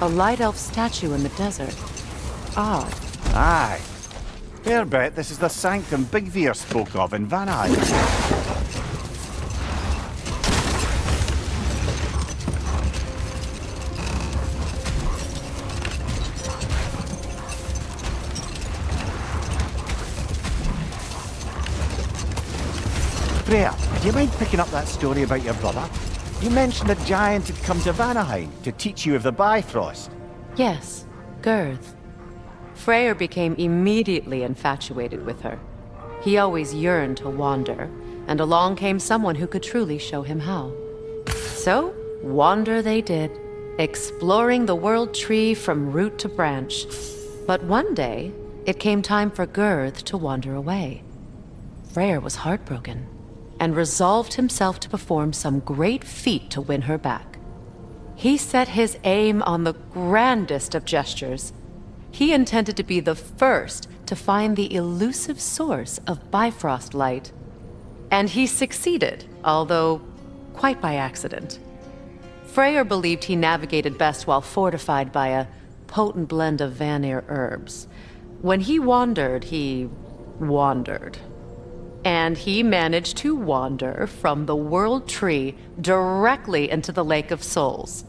A light elf statue in the desert. Odd. Aye. Fair bet this is the sanctum Bigveer spoke of in Vanaheim. Freya, do you mind picking up that story about your brother? You mentioned a giant had come to Vanaheim to teach you of the Bifrost. Yes, Girth. Freyr became immediately infatuated with her. He always yearned to wander, and along came someone who could truly show him how. So, wander they did, exploring the world tree from root to branch. But one day, it came time for Girth to wander away. Freyr was heartbroken, and resolved himself to perform some great feat to win her back. He set his aim on the grandest of gestures. He intended to be the first to find the elusive source of Bifrost light. And he succeeded, although quite by accident. Freyr believed he navigated best while fortified by a potent blend of Vanir herbs. When he wandered, he wandered. And he managed to wander from the World Tree directly into the Lake of Souls.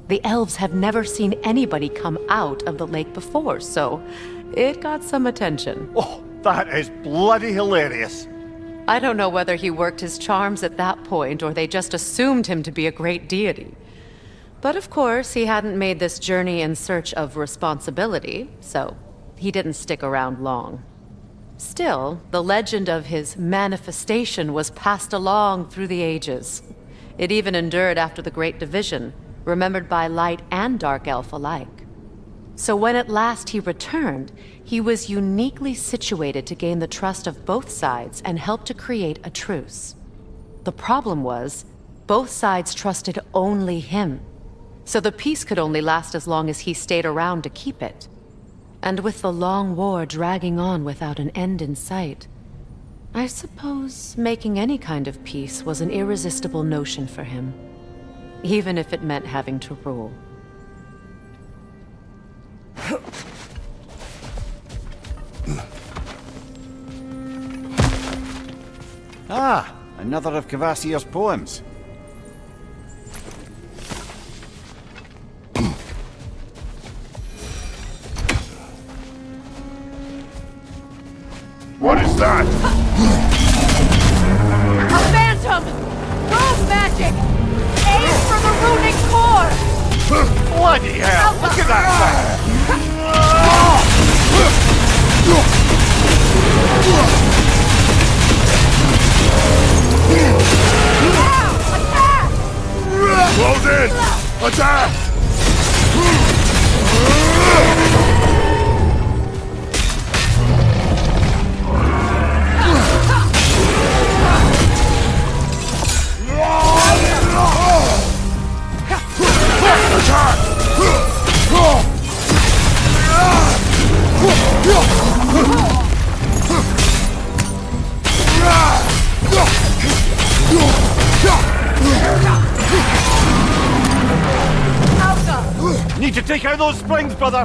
The elves have never seen anybody come out of the lake before, so it got some attention. Oh, that is bloody hilarious. I don't know whether he worked his charms at that point or they just assumed him to be a great deity. But of course, he hadn't made this journey in search of responsibility, so he didn't stick around long. Still, the legend of his manifestation was passed along through the ages. It even endured after the Great Division, remembered by Light and Dark Elf alike. So when at last he returned, he was uniquely situated to gain the trust of both sides and help to create a truce. The problem was, both sides trusted only him, so the peace could only last as long as he stayed around to keep it. And with the long war dragging on without an end in sight, I suppose making any kind of peace was an irresistible notion for him, even if it meant having to rule. Ah, another of Kvasir's poems. What is that? A phantom! Rose magic! Aim for the runic core! Bloody hell! Look at that Close in! Attack! Need to take out those springs, brother!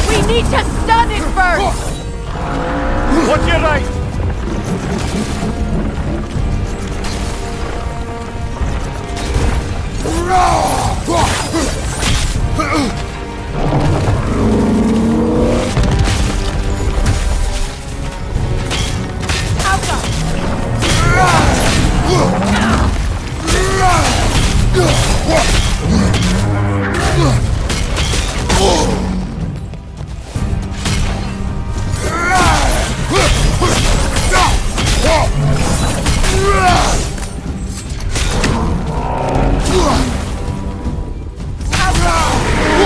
We need to stun it first! What's your right?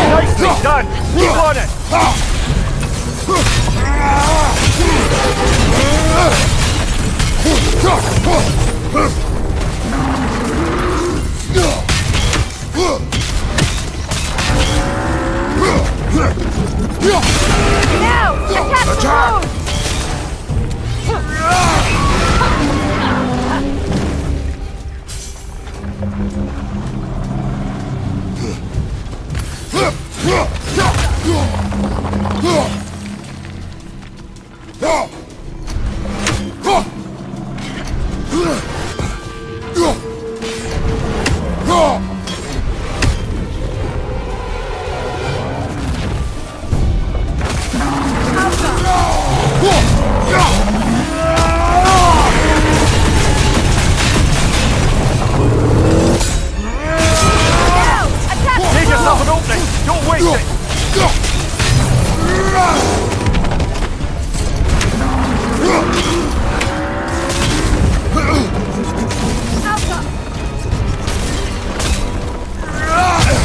Nicely done! Keep on it! Give yourself an opening! Don't waste it!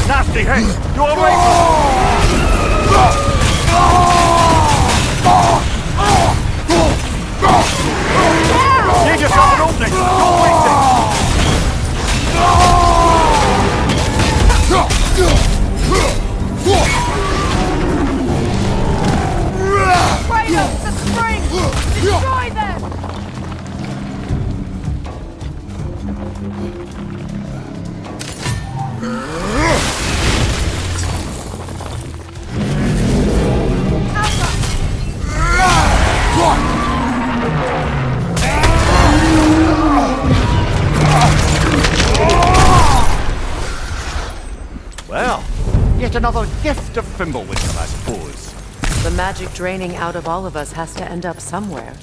Nasty hit! You're away! Give yourself an opening! Don't waste Kratos, the spring! Destroy them! Well, yet another gift of Fimbulwisdom, I suppose. The magic draining out of all of us has to end up somewhere.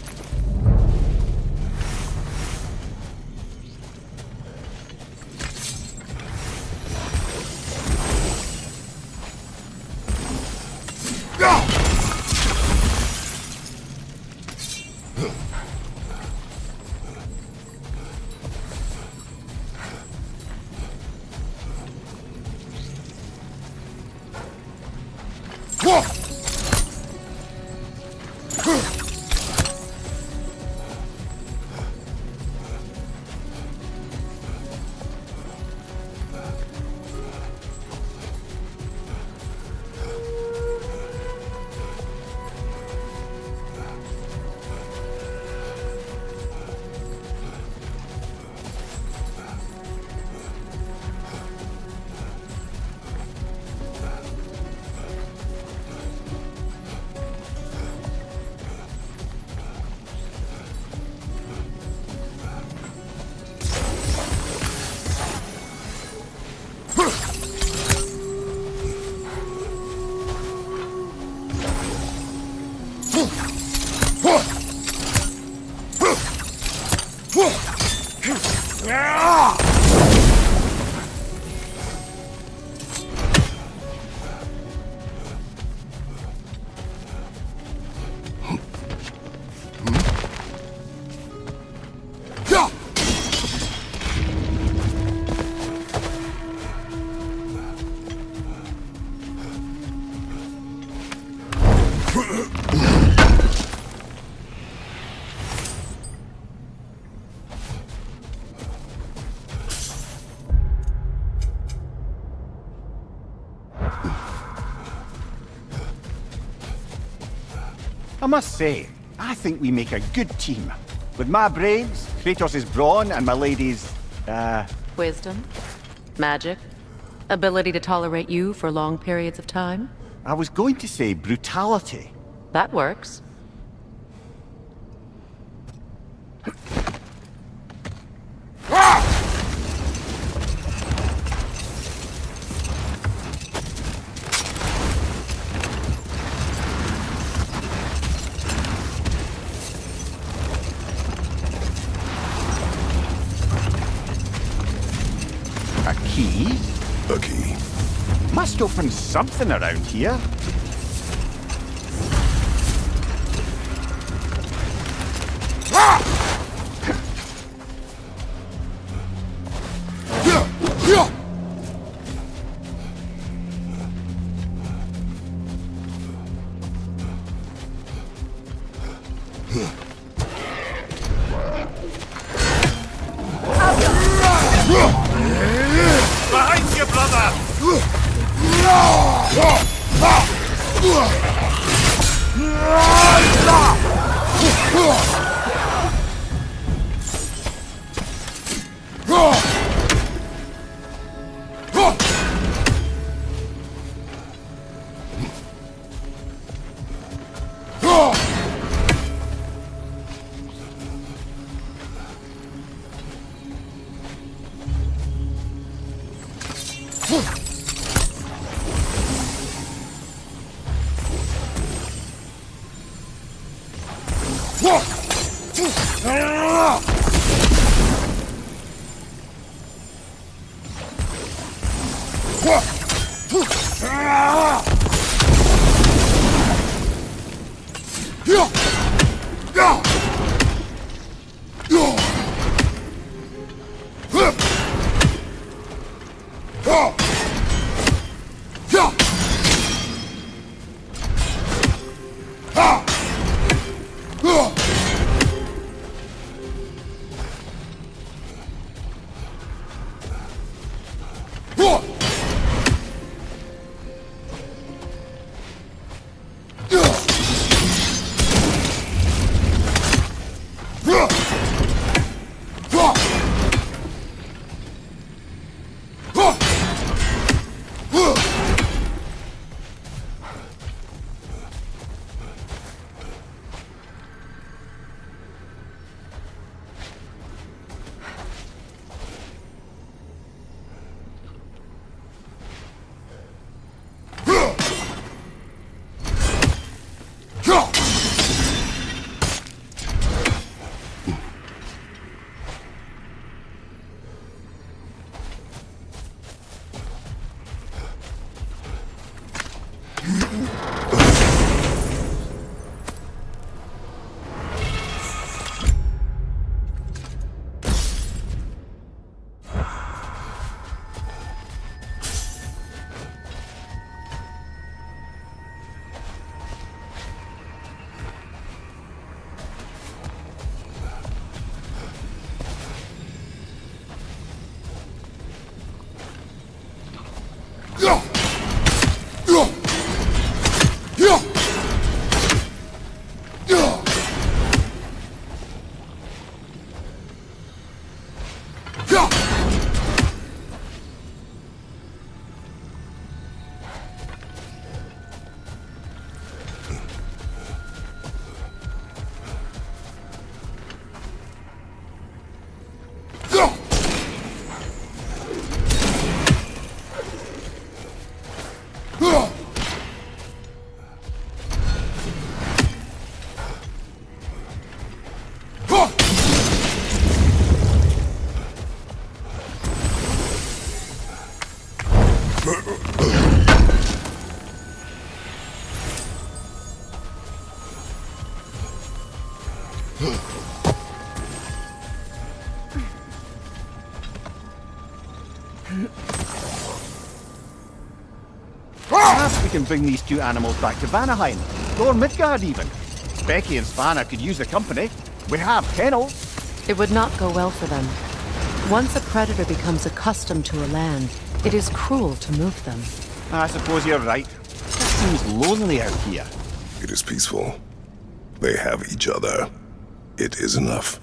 I must say, I think we make a good team. With my brains, Kratos' brawn, and my lady's, Wisdom? Magic? Ability to tolerate you for long periods of time? I was going to say brutality. That works. A key? A key. Must open something around here. Behind you, brother! Perhaps we can bring these two animals back to Vanaheim, or Midgard even. Becky and Svanna could use the company. We have kennels. It would not go well for them. Once a predator becomes accustomed to a land, it is cruel to move them. I suppose you're right. It seems lonely out here. It is peaceful. They have each other. It is enough.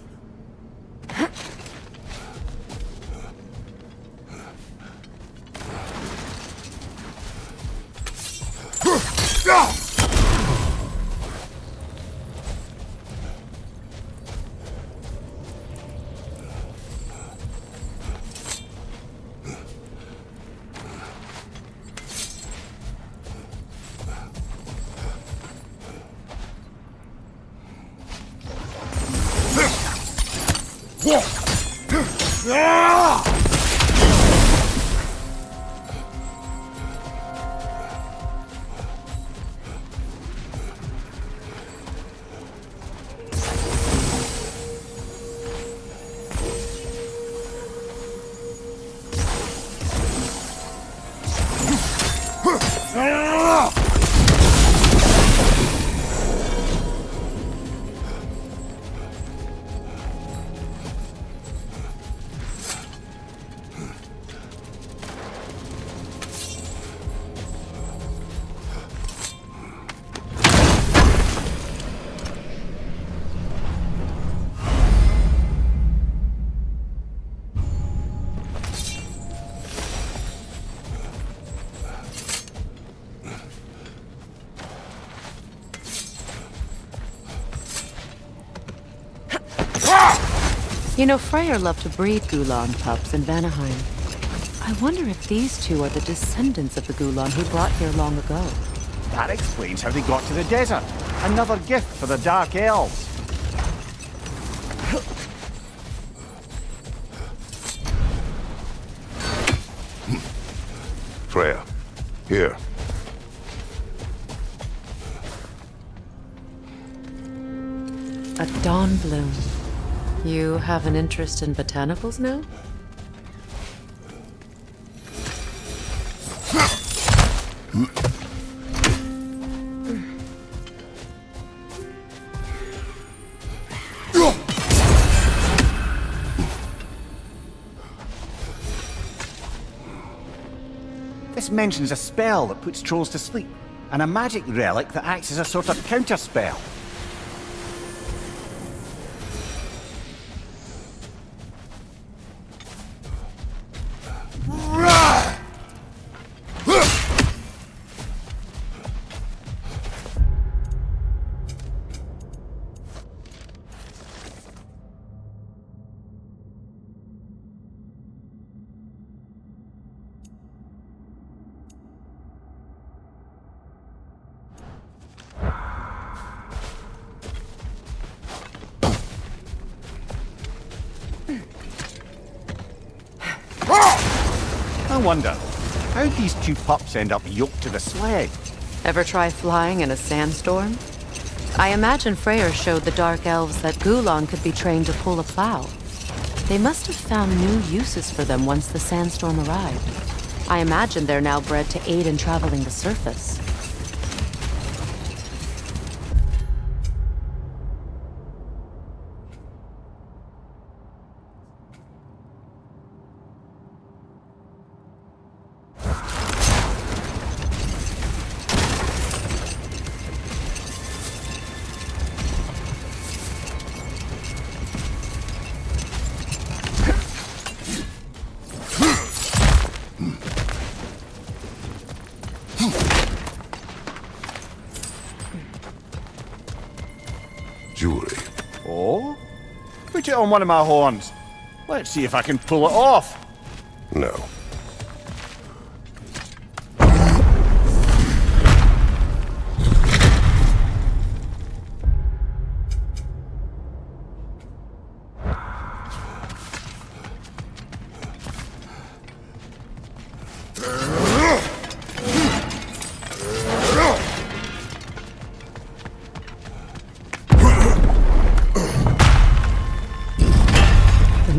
You know, Freyr loved to breed Gulan pups in Vanaheim. I wonder if these two are the descendants of the Gulan who brought here long ago. That explains how they got to the desert. Another gift for the Dark Elves. Freya, here. A dawn bloom. You have an interest in botanicals now? This mentions a spell that puts trolls to sleep, and a magic relic that acts as a sort of counterspell. I wonder, how'd these two pups end up yoked to the sled? Ever try flying in a sandstorm? I imagine Freyr showed the Dark Elves that Gulan could be trained to pull a plow. They must have found new uses for them once the sandstorm arrived. I imagine they're now bred to aid in traveling the surface. Jewelry. Oh? Put it on one of my horns. Let's see if I can pull it off. No.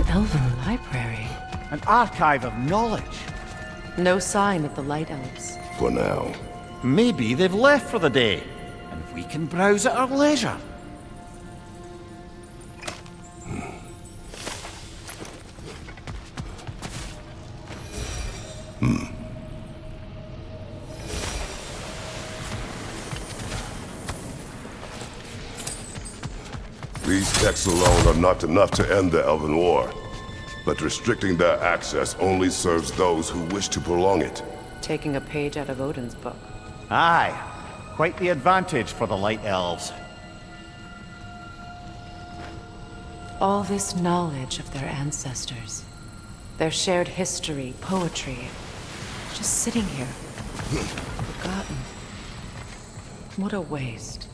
Elven library. An archive of knowledge. No sign of the Light Elves. For now. Maybe they've left for the day, and we can browse at our leisure. These texts alone are not enough to end the Elven War. But restricting their access only serves those who wish to prolong it. Taking a page out of Odin's book. Aye, quite the advantage for the Light Elves. All this knowledge of their ancestors. Their shared history, poetry. Just sitting here. Forgotten. What a waste.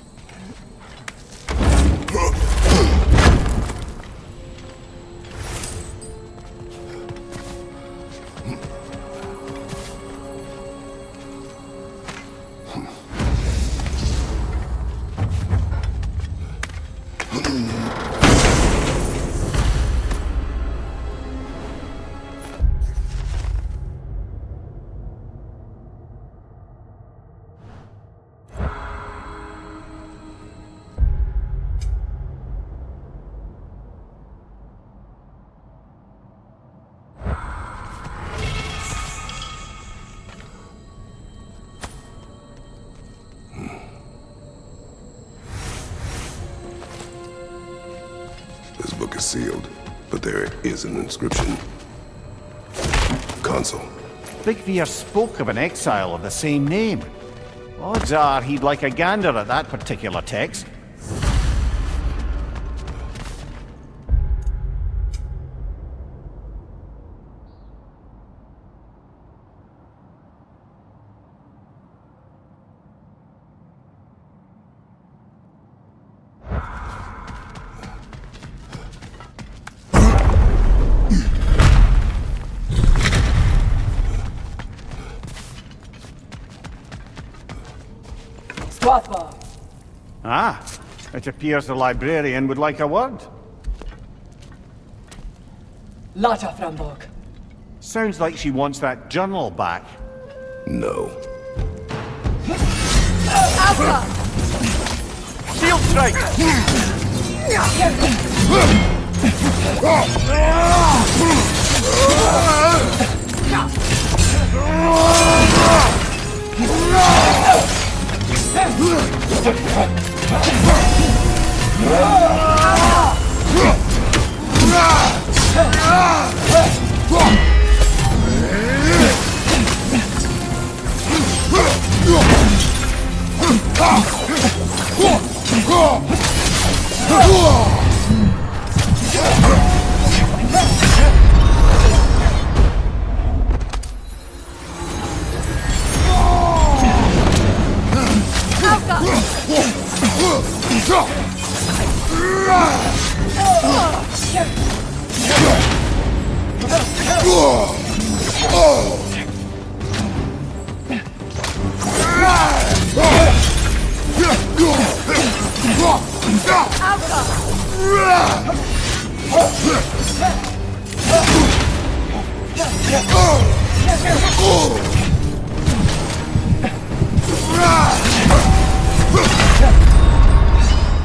This book is sealed, but there is an inscription. Consul. Big Veer spoke of an exile of the same name. Odds are he'd like a gander at that particular text. Ah, it appears the librarian would like a word. Lata Frambog. Sounds like she wants that journal back. No. Shield strike!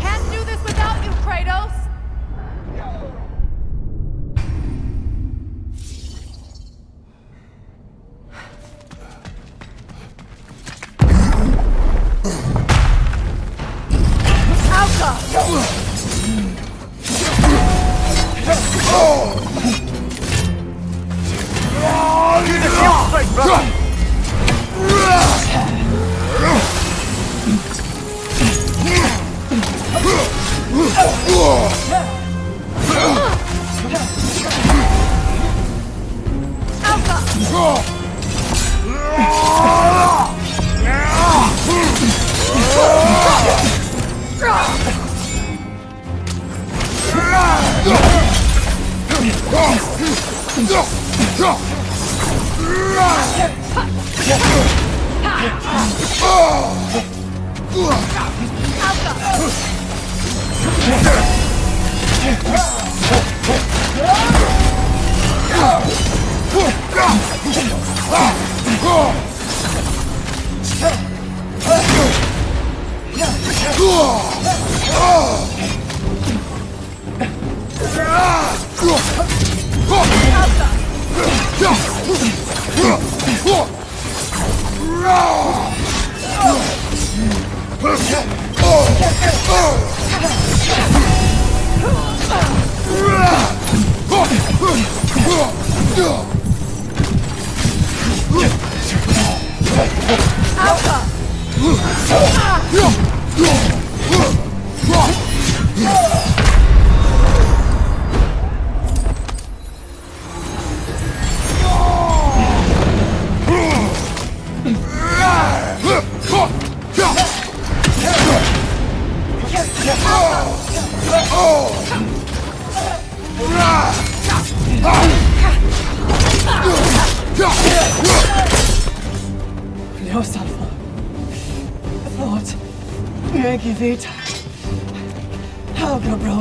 Can't do this without you, Kratos!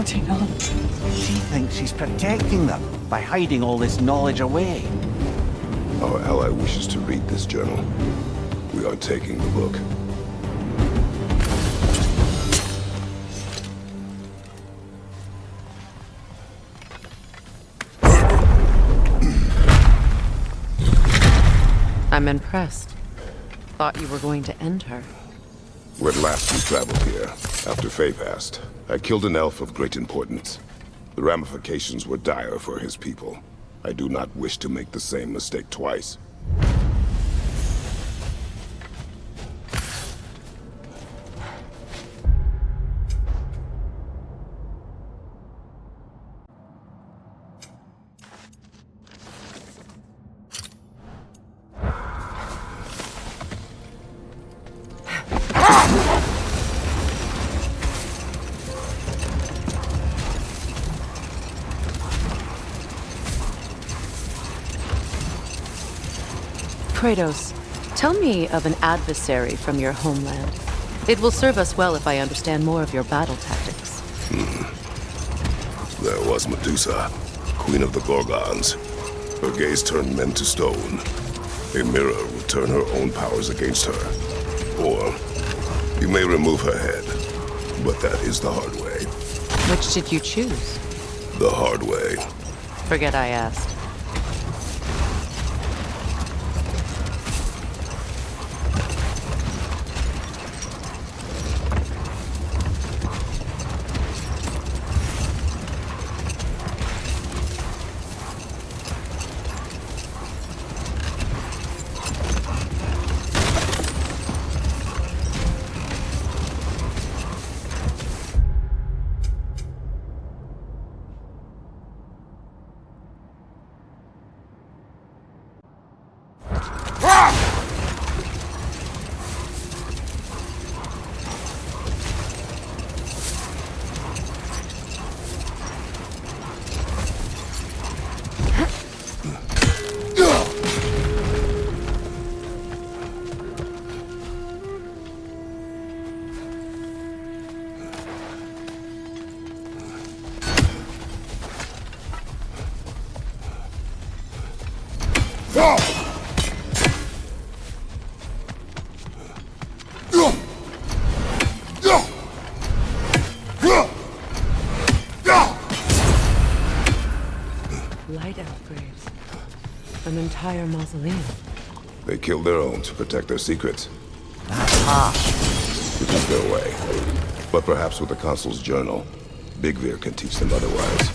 She thinks she's protecting them by hiding all this knowledge away. Our ally wishes to read this journal. We are taking the book. I'm impressed. Thought you were going to end her. When last we traveled here, after Faye passed, I killed an elf of great importance. The ramifications were dire for his people. I do not wish to make the same mistake twice. Kratos, tell me of an adversary from your homeland. It will serve us well if I understand more of your battle tactics. There was Medusa, queen of the Gorgons. Her gaze turned men to stone. A mirror will turn her own powers against her. Or, you may remove her head, but that is the hard way. Which did you choose? The hard way. Forget I asked. Light upgrades. An entire mausoleum. They killed their own to protect their secrets. That's harsh. It is their way. But perhaps with the Consul's journal, Bigvir can teach them otherwise.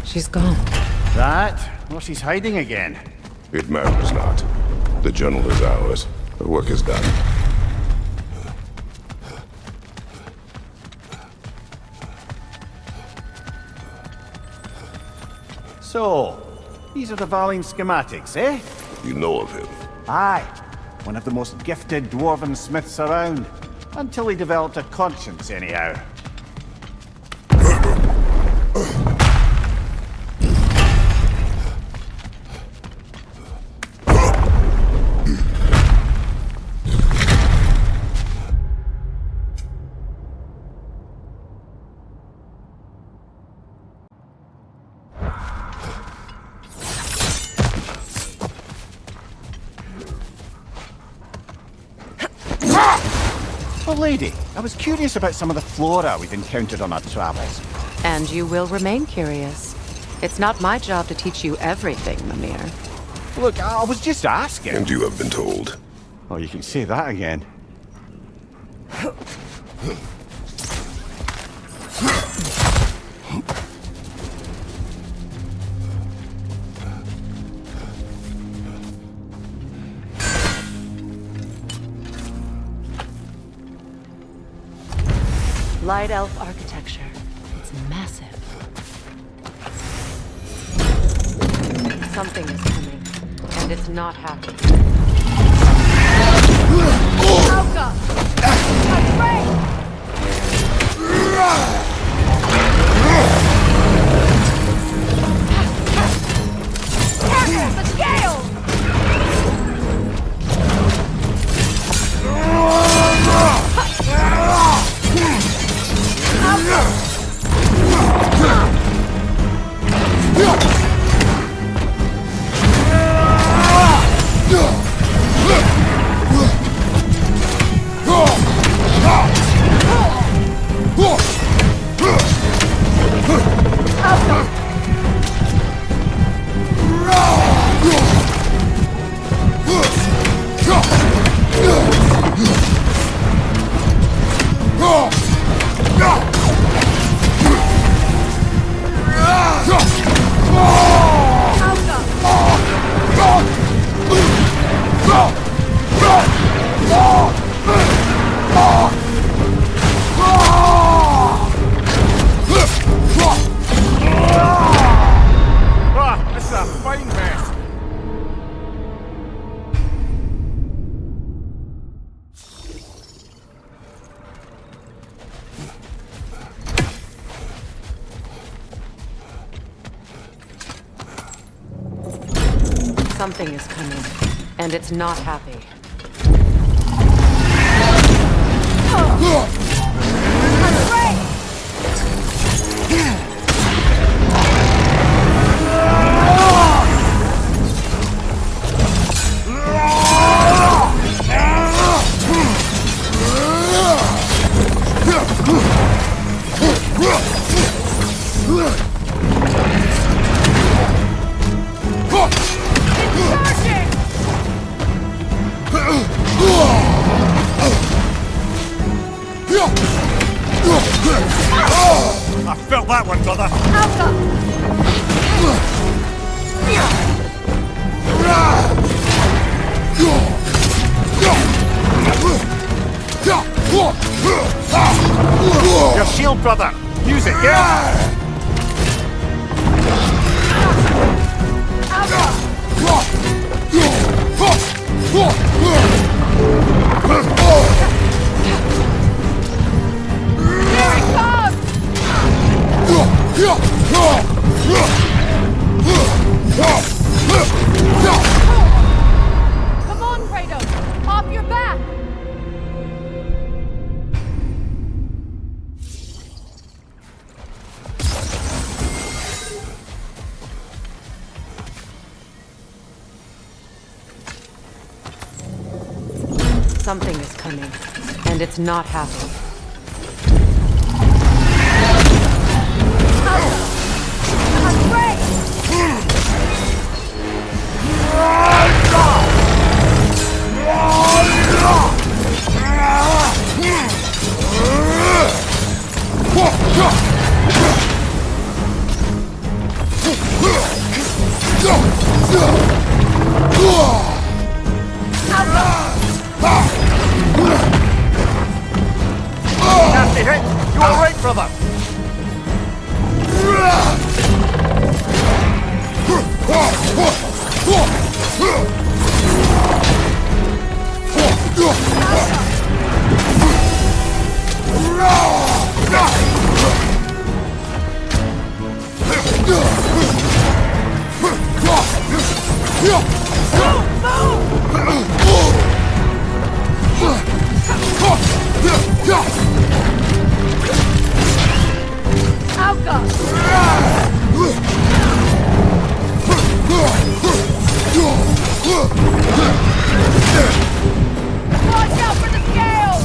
She's gone. That? Well, she's hiding again. It matters not. The journal is ours. The work is done. So, these are the Valine schematics, eh? You know of him. Aye. One of the most gifted dwarven smiths around. Until he developed a conscience, anyhow. Oh, lady, I was curious about some of the flora we've encountered on our travels. And you will remain curious. It's not my job to teach you everything, Mimir. Look, I was just asking. And you have been told. Oh, you can say that again. Light elf architecture. It's massive. Something is coming, and it's not happy. Alka! Afraid! Careful, the scales! Something is coming, and it's not happy. I felt that one, brother. Your shield, brother. Use it, yeah? Come on, Kratos! Off your back! Something is coming, and it's not happy. brother! Watch out for the scales!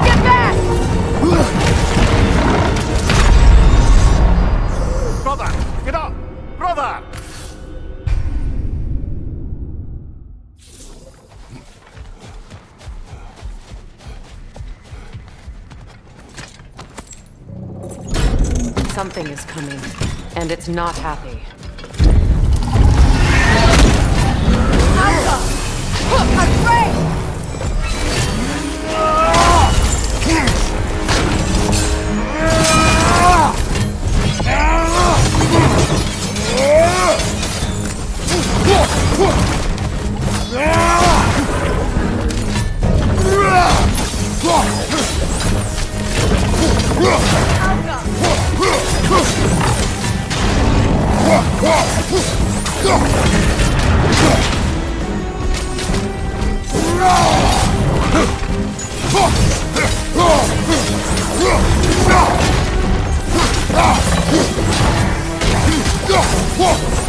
Get back! Brother! Get up! Brother! Something is coming, and it's not happy. I'm afraid!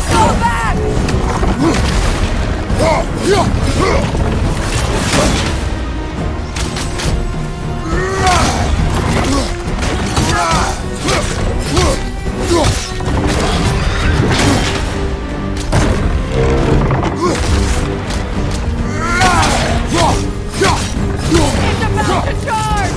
Go back! It's about to charge!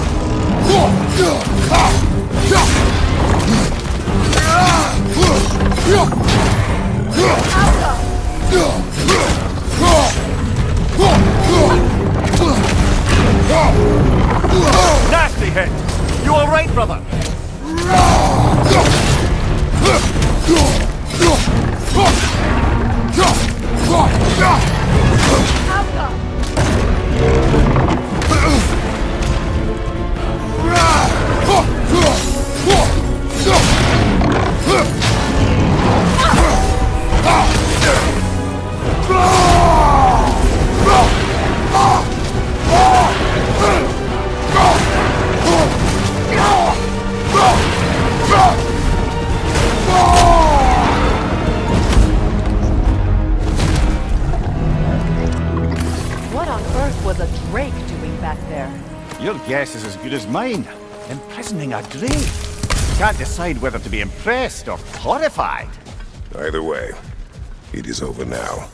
Nasty hit! You alright, brother? What on earth was a drake doing back there? Your guess is as good as mine. Imprisoning a drake. Can't decide whether to be impressed or horrified. Either way, it is over now.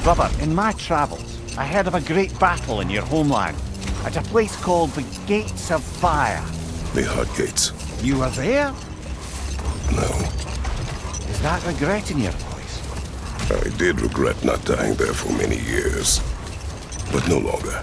Brother, in my travels, I heard of a great battle in your homeland, at a place called the Gates of Fire. The Hut Gates. You were there? No. Is that regret in your voice? I did regret not dying there for many years, but no longer.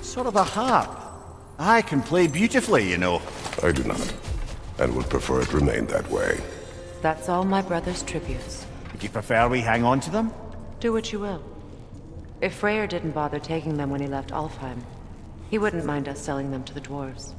Sort of a harp. I can play beautifully, you know. I do not, and would prefer it remain that way. That's all my brother's tributes. Would you prefer we hang on to them? Do what you will. If Freyr didn't bother taking them when he left Alfheim, he wouldn't mind us selling them to the dwarves.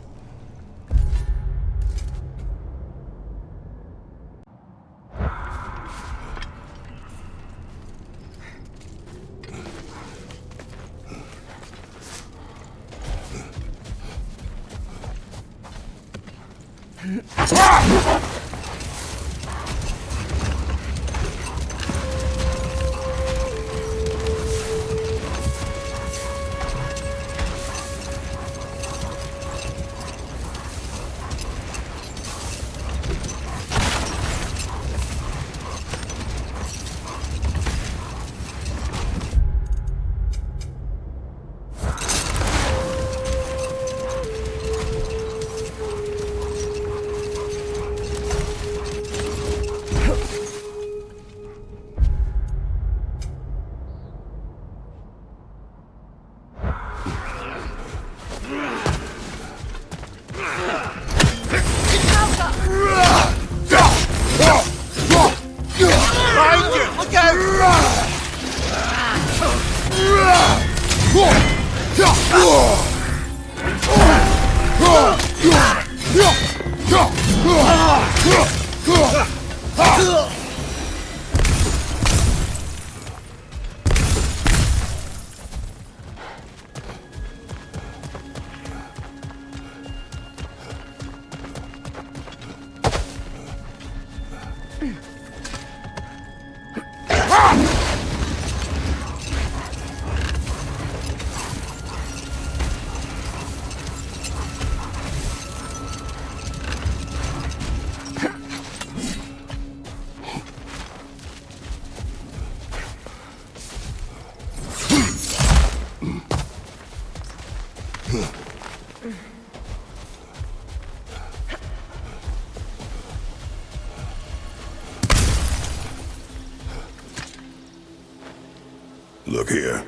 Look here.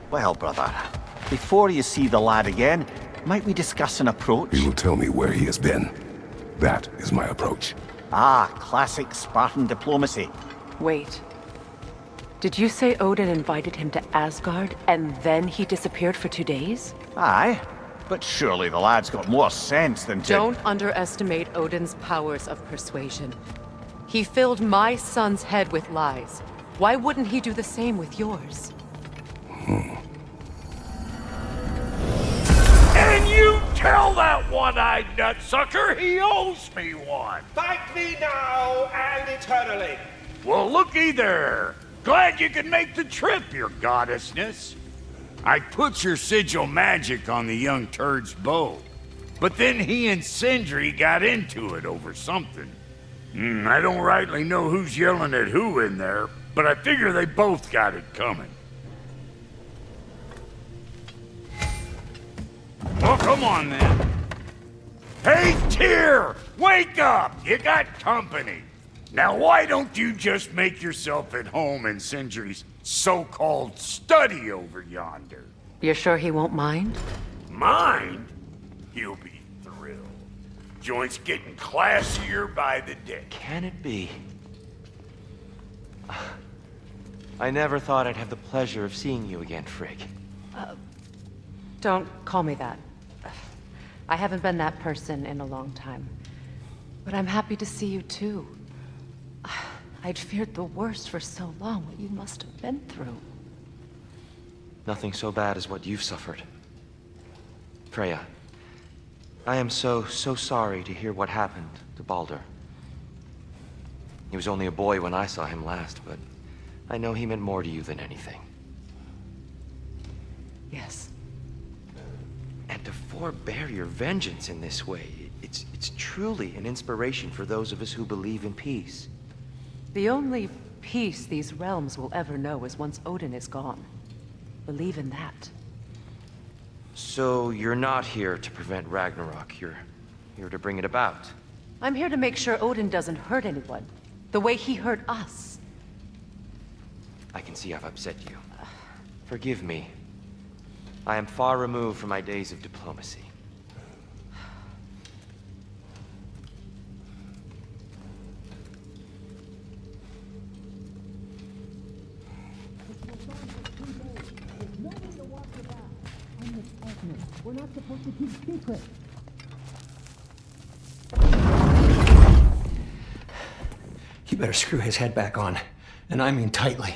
Well, brother, before you see the lad again, might we discuss an approach? He will tell me where he has been. That is my approach. Ah, classic Spartan diplomacy. Wait. Did you say Odin invited him to Asgard, and then he disappeared for 2 days? Aye, but surely the lad's got more sense than to... Don't underestimate Odin's powers of persuasion. He filled my son's head with lies. Why wouldn't he do the same with yours? And you tell that one-eyed nutsucker he owes me one! Thank me now and eternally! Well, looky there. Glad you could make the trip, your goddessness. I put your sigil magic on the young turd's bow, but then he and Sindri got into it over something. I don't rightly know who's yelling at who in there, but I figure they both got it coming. Well, come on then. Hey, Tyr! Wake up! You got company. Now why don't you just make yourself at home in Sindri's so-called study over yonder? You're sure he won't mind? Mind? He'll be thrilled. Joint's getting classier by the day. Can it be? I never thought I'd have the pleasure of seeing you again, Frigg. Don't call me that. I haven't been that person in a long time. But I'm happy to see you too. I'd feared the worst for so long, what you must have been through. Nothing so bad as what you've suffered. Freya, I am so sorry to hear what happened to Baldur. He was only a boy when I saw him last, but I know he meant more to you than anything. Yes. And to forbear your vengeance in this way, it's truly an inspiration for those of us who believe in peace. The only peace these realms will ever know is once Odin is gone. Believe in that. So you're not here to prevent Ragnarok, you're here to bring it about. I'm here to make sure Odin doesn't hurt anyone, the way he hurt us. I can see I've upset you. Forgive me. I am far removed from my days of diplomacy. We're not supposed to keep secrets. You better screw his head back on, and I mean tightly.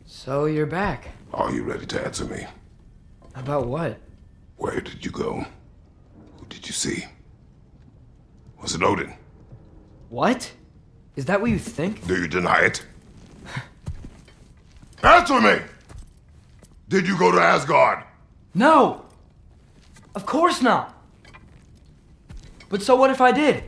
So you're back. Are you ready to answer me? About what? Where did you go? Who did you see? Was it Odin? What? Is that what you think? Do you deny it? Answer me! Did you go to Asgard? No! Of course not! But so what if I did?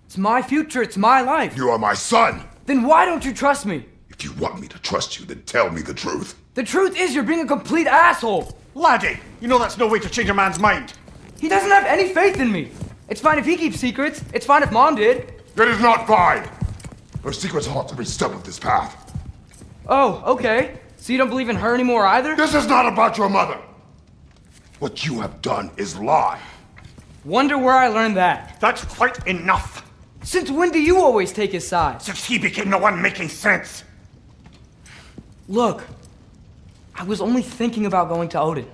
It's my future, it's my life. You are my son! Then why don't you trust me? If you want me to trust you, then tell me the truth. The truth is you're being a complete asshole! Laddie, you know that's no way to change a man's mind. He doesn't have any faith in me! It's fine if he keeps secrets, it's fine if Mom did. It is not fine! Her secrets haunt every step of this path. Oh, okay. So you don't believe in her anymore either? This is not about your mother! What you have done is lie. Wonder where I learned that. That's quite enough. Since when do you always take his side? Since he became the one making sense. Look, I was only thinking about going to Odin,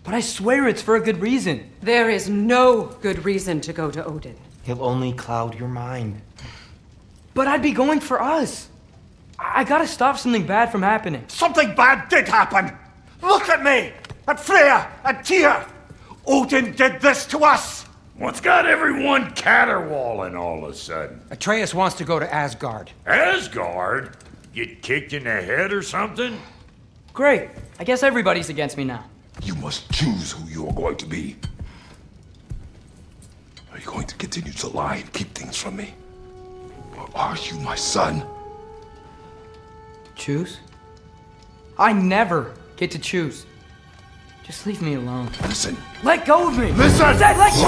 but I swear it's for a good reason. There is no good reason to go to Odin. He'll only cloud your mind. But I'd be going for us. I gotta stop something bad from happening. Something bad did happen. Look at me, at Freya, at Tyr. Odin did this to us. What's got everyone caterwauling all of a sudden? Atreus wants to go to Asgard. Asgard? Get kicked in the head or something? Great. I guess everybody's against me now. You must choose who you are going to be. Are you going to continue to lie and keep things from me? Or are you my son? Choose? I never get to choose. Just leave me alone. Listen. Let go of me! Listen! I said let go!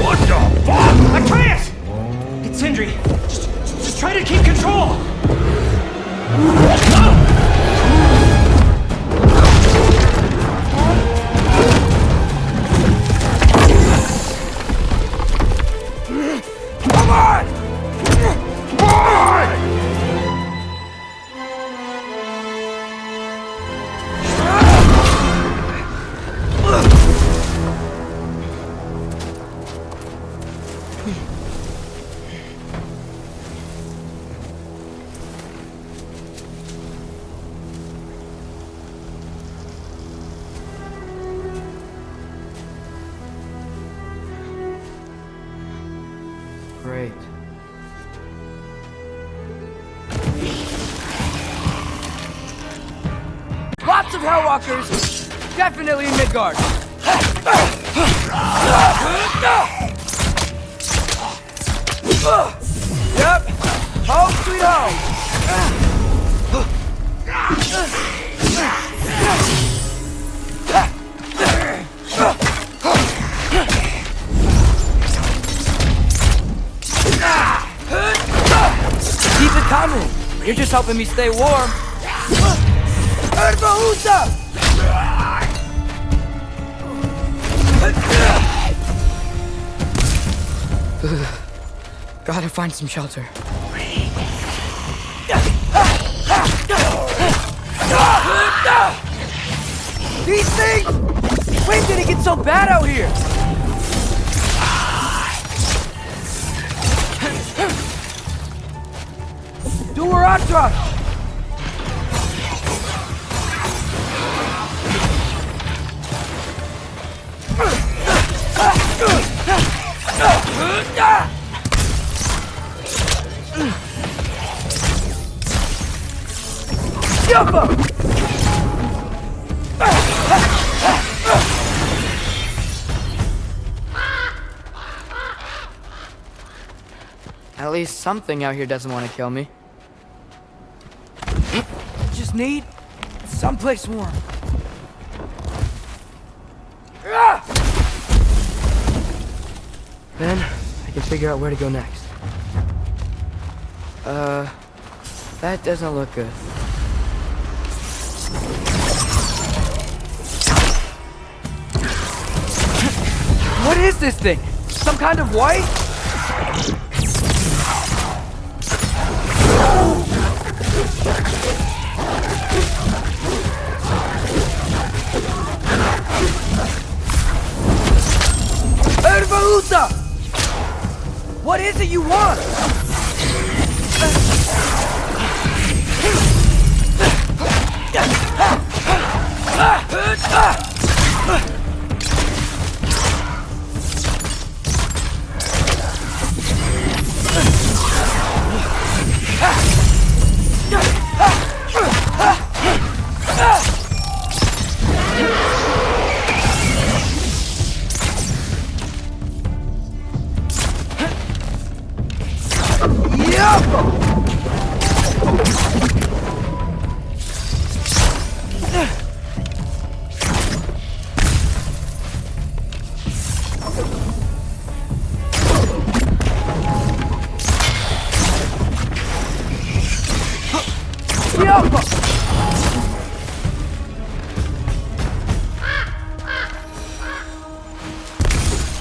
What the fuck? Atreus! It's Sindri. Just try to keep control! Great. Lots of Hellwalkers! Definitely in Midgard! Yep! Home sweet home! Keep it coming! You're just helping me stay warm! Erbahusa! Gotta find some shelter. These things! When did it get so bad out here? Duratra! At least something out here doesn't want to kill me. Just need someplace warm. Then I can figure out where to go next. That doesn't look good. What is this thing? Some kind of white? Ervahusa! What is it you want?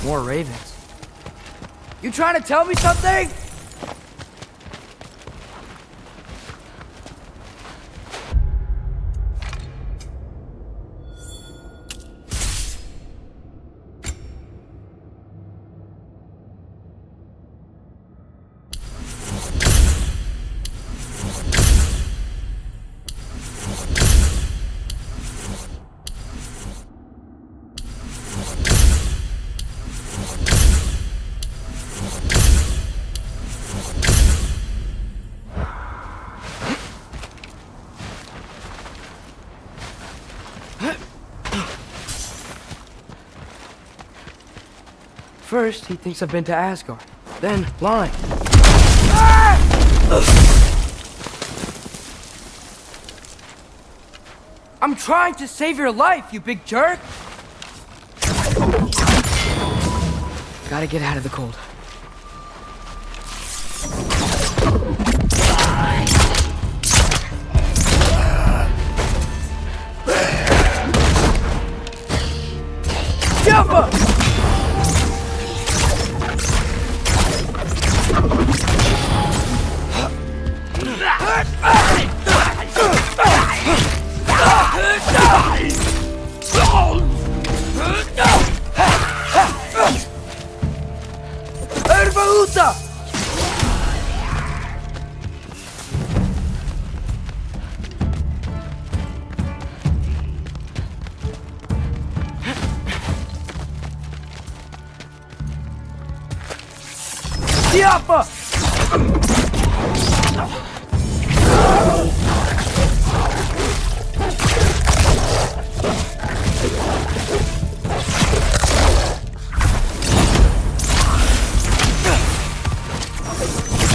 More ravens. You trying to tell me something? First, he thinks I've been to Asgard. Then, lying. I'm trying to save your life, you big jerk! Gotta get out of the cold. Jump up! Ervahusa! Tiafa!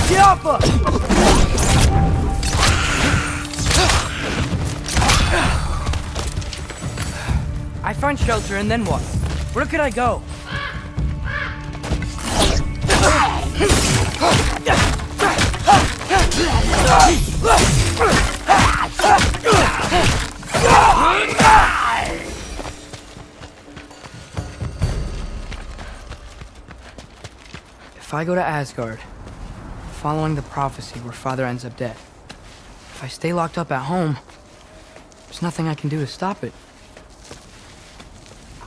Tiafa! I find shelter and then what? Where could I go? If I go to Asgard, following the prophecy where Father ends up dead, if I stay locked up at home, there's nothing I can do to stop it.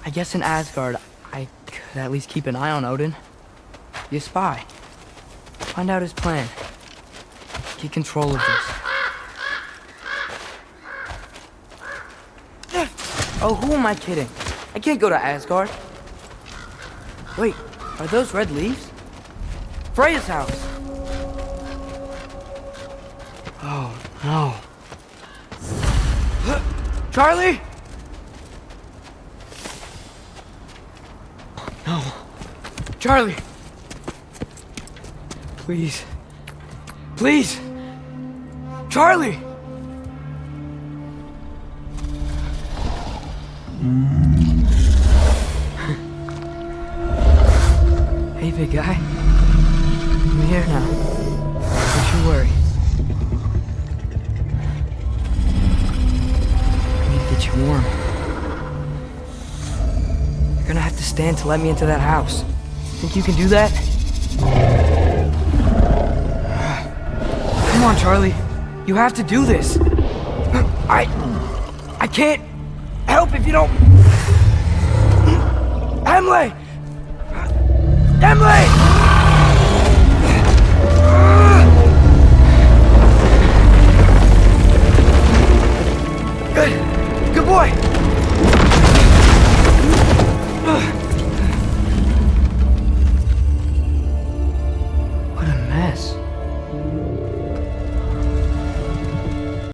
I guess in Asgard, I could at least keep an eye on Odin. Be a spy. Find out his plan. Get control of this. Oh, who am I kidding? I can't go to Asgard. Wait, are those red leaves? Freya's house! Oh, no. Charlie? No. Charlie! Please. Please! Charlie! Hey, big guy. I'm here now. Don't you worry. I need to get you warm. You're gonna have to stand to let me into that house. Think you can do that? Come on, Charlie. You have to do this. I can't help if you don't... Emily! Emily! Good boy.